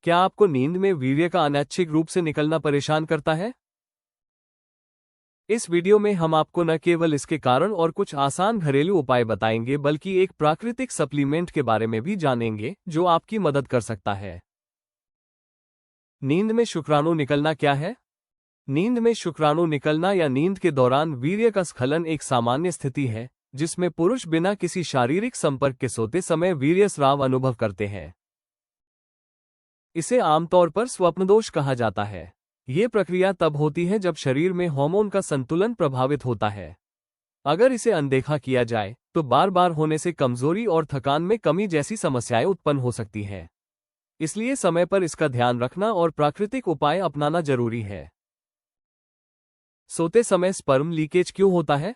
क्या आपको नींद में वीर्य का अनैच्छिक रूप से निकलना परेशान करता है? इस वीडियो में हम आपको न केवल इसके कारण और कुछ आसान घरेलू उपाय बताएंगे बल्कि एक प्राकृतिक सप्लीमेंट के बारे में भी जानेंगे जो आपकी मदद कर सकता है। नींद में शुक्राणु निकलना क्या है? नींद में शुक्राणु निकलना या नींद के दौरान वीर्य का स्खलन एक सामान्य स्थिति है जिसमें पुरुष बिना किसी शारीरिक संपर्क के सोते समय वीर्यस्राव अनुभव करते हैं। इसे आमतौर पर स्वप्नदोष कहा जाता है। ये प्रक्रिया तब होती है जब शरीर में हार्मोन का संतुलन प्रभावित होता है। अगर इसे अनदेखा किया जाए तो बार बार होने से कमजोरी और थकान में कमी जैसी समस्याएं उत्पन्न हो सकती हैं। इसलिए समय पर इसका ध्यान रखना और प्राकृतिक उपाय अपनाना जरूरी है। सोते समय स्पर्म लीकेज क्यों होता है?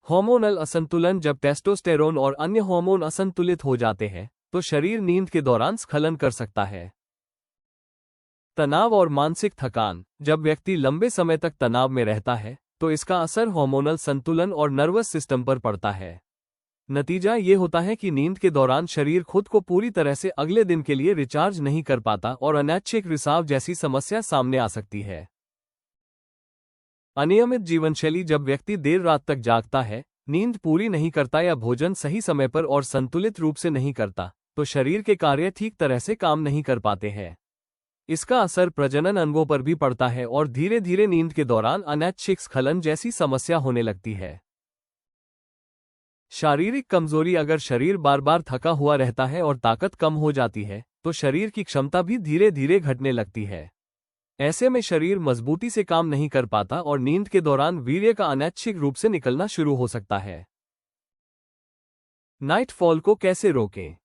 हार्मोनल असंतुलन: जब टेस्टोस्टेरोन और अन्य हार्मोन असंतुलित हो जाते हैं तो शरीर नींद के दौरान स्खलन कर सकता है। तनाव और मानसिक थकान: जब व्यक्ति लंबे समय तक तनाव में रहता है तो इसका असर हार्मोनल संतुलन और नर्वस सिस्टम पर पड़ता है। नतीजा ये होता है कि नींद के दौरान शरीर खुद को पूरी तरह से अगले दिन के लिए रिचार्ज नहीं कर पाता और अनैच्छिक रिसाव जैसी समस्या सामने आ सकती है। अनियमित जीवनशैली: जब व्यक्ति देर रात तक जागता है, नींद पूरी नहीं करता या भोजन सही समय पर और संतुलित रूप से नहीं करता तो शरीर के कार्य ठीक तरह से काम नहीं कर पाते हैं। इसका असर प्रजनन अंगों पर भी पड़ता है और धीरे धीरे नींद के दौरान अनैच्छिक स्खलन जैसी समस्या होने लगती है। शारीरिक कमजोरी: अगर शरीर बार बार थका हुआ रहता है और ताकत कम हो जाती है तो शरीर की क्षमता भी धीरे धीरे घटने लगती है। ऐसे में शरीर मजबूती से काम नहीं कर पाता और नींद के दौरान वीर्य का अनैच्छिक रूप से निकलना शुरू हो सकता है। नाइट फॉल को कैसे रोकें?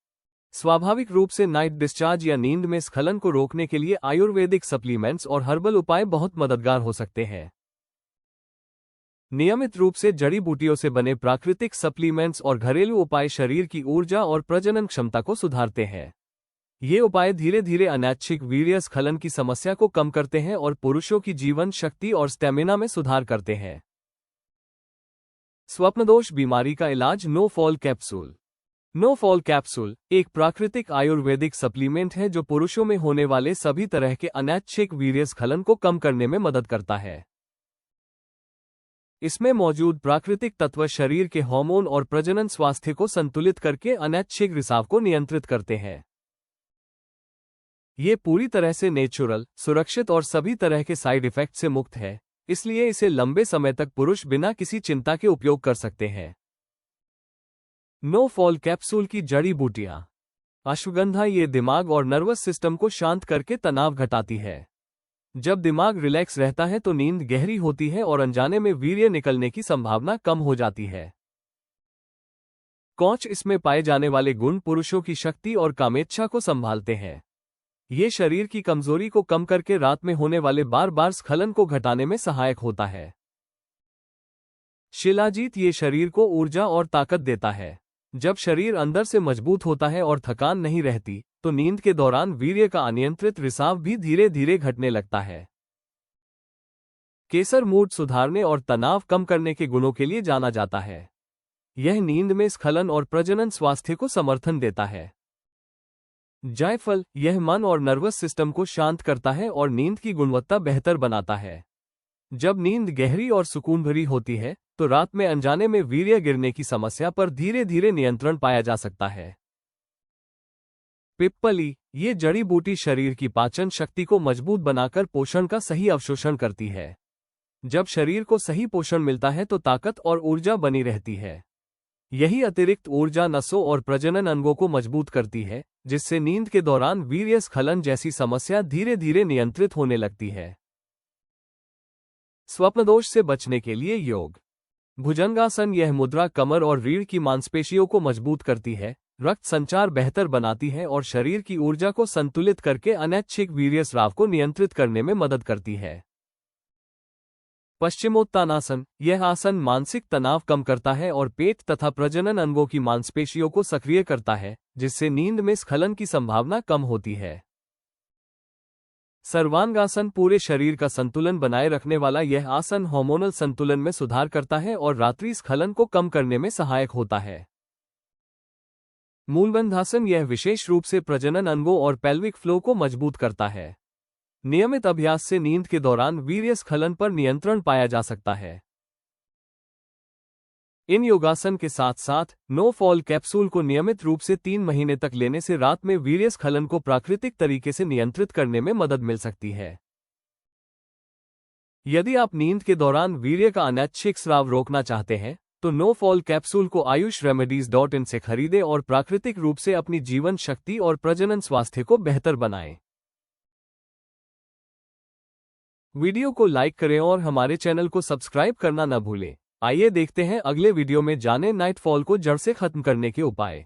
स्वाभाविक रूप से नाइट डिस्चार्ज या नींद में स्खलन को रोकने के लिए आयुर्वेदिक सप्लीमेंट्स और हर्बल उपाय बहुत मददगार हो सकते हैं। नियमित रूप से जड़ी बूटियों से बने प्राकृतिक सप्लीमेंट्स और घरेलू उपाय शरीर की ऊर्जा और प्रजनन क्षमता को सुधारते हैं। ये उपाय धीरे धीरे अनैच्छिक वीर्य स्खलन की समस्या को कम करते हैं और पुरुषों की जीवन शक्ति और स्टेमिना में सुधार करते हैं। स्वप्नदोष बीमारी का इलाज: no fall capsule. No fall capsule एक प्राकृतिक आयुर्वेदिक सप्लीमेंट है जो पुरुषों में होने वाले सभी तरह के अनैच्छिक वीर्य स्खलन को कम करने में मदद करता है। इसमें मौजूद प्राकृतिक तत्व शरीर के हार्मोन और प्रजनन स्वास्थ्य को संतुलित करके अनैच्छिक रिसाव को नियंत्रित करते हैं। ये पूरी तरह से नेचुरल, सुरक्षित और सभी तरह के साइड इफेक्ट से मुक्त है, इसलिए इसे लंबे समय तक पुरुष बिना किसी चिंता के उपयोग कर सकते हैं। नो फॉल कैप्सूल की जड़ी बूटियां: अश्वगंधा ये दिमाग और नर्वस सिस्टम को शांत करके तनाव घटाती है। जब दिमाग रिलैक्स रहता है तो नींद गहरी होती है और अनजाने में वीर्य निकलने की संभावना कम हो जाती है। कौच: इसमें पाए जाने वाले गुण पुरुषों की शक्ति और कामेच्छा को संभालते हैं। ये शरीर की कमजोरी को कम करके रात में होने वाले बार बार स्खलन को घटाने में सहायक होता है। शिलाजीत ये शरीर को ऊर्जा और ताकत देता है। जब शरीर अंदर से मजबूत होता है और थकान नहीं रहती तो नींद के दौरान वीर्य का अनियंत्रित रिसाव भी धीरे धीरे घटने लगता है। केसर मूड सुधारने और तनाव कम करने के गुणों के लिए जाना जाता है। यह नींद में स्खलन और प्रजनन स्वास्थ्य को समर्थन देता है। जायफल यह मन और नर्वस सिस्टम को शांत करता है और नींद की गुणवत्ता बेहतर बनाता है। जब नींद गहरी और सुकून भरी होती है तो रात में अनजाने में वीर्य गिरने की समस्या पर धीरे धीरे नियंत्रण पाया जा सकता है। पिप्पली ये जड़ी बूटी शरीर की पाचन शक्ति को मजबूत बनाकर पोषण का सही अवशोषण करती है। जब शरीर को सही पोषण मिलता है तो ताकत और ऊर्जा बनी रहती है। यही अतिरिक्त ऊर्जा नसों और प्रजनन अंगों को मजबूत करती है, जिससे नींद के दौरान वीर्य स्खलन जैसी समस्या धीरे धीरे नियंत्रित होने लगती है। स्वप्नदोष से बचने के लिए योग: भुजंगासन यह मुद्रा कमर और रीढ़ की मांसपेशियों को मजबूत करती है, रक्त संचार बेहतर बनाती है और शरीर की ऊर्जा को संतुलित करके अनैच्छिक वीर्यस्राव को नियंत्रित करने में मदद करती है। पश्चिमोत्तानासन यह आसन मानसिक तनाव कम करता है और पेट तथा प्रजनन अंगों की मांसपेशियों को सक्रिय करता है, जिससे नींद में स्खलन की संभावना कम होती है। सर्वांगासन पूरे शरीर का संतुलन बनाए रखने वाला यह आसन हार्मोनल संतुलन में सुधार करता है और रात्रि स्खलन को कम करने में सहायक होता है। मूलबंधासन यह विशेष रूप से प्रजनन अंगों और पेल्विक फ्लो को मजबूत करता है। नियमित अभ्यास से नींद के दौरान वीर्यस्खलन पर नियंत्रण पाया जा सकता है। इन योगासन के साथ साथ नो फॉल कैप्सूल को नियमित रूप से 3 महीने तक लेने से रात में वीर्यस्खलन को प्राकृतिक तरीके से नियंत्रित करने में मदद मिल सकती है। यदि आप नींद के दौरान वीर्य का अनैच्छिक स्राव रोकना चाहते हैं तो नो फॉल कैप्सूल को ayushRemedies.in से खरीदें और प्राकृतिक रूप से अपनी जीवन शक्ति और प्रजनन स्वास्थ्य को बेहतर बनाएं। वीडियो को लाइक करें और हमारे चैनल को सब्सक्राइब करना न भूलें। आइए देखते हैं अगले वीडियो में जानें नाइट फॉल को जड़ से खत्म करने के उपाय।